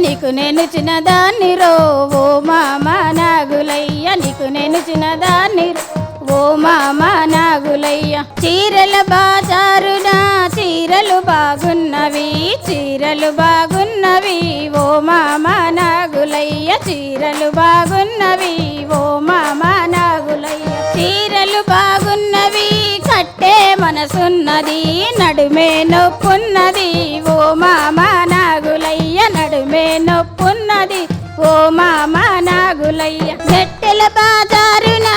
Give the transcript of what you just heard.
నీకు నేను చిన్నదాన్ని రో ఓ మామ నాగులయ్య నీకు నేను చిన్నదాన్ని ఓ మామ నాగులయ్య చీరల బాజారున చీరలు బాగున్నవి చీరలు బాగున్నవి ఓ మామ నాగులయ్య చీరలు బాగున్నవి ఓ మామ నాగులయ్య చీరలు బాగున్నవి కట్టే మనసున్నది నడుమే నొప్పున్నది ఓ మామ నాగులయ్య నడుమే నొప్పున్నది ఓ మామ నాగులయ్య మెట్టెల బాజారున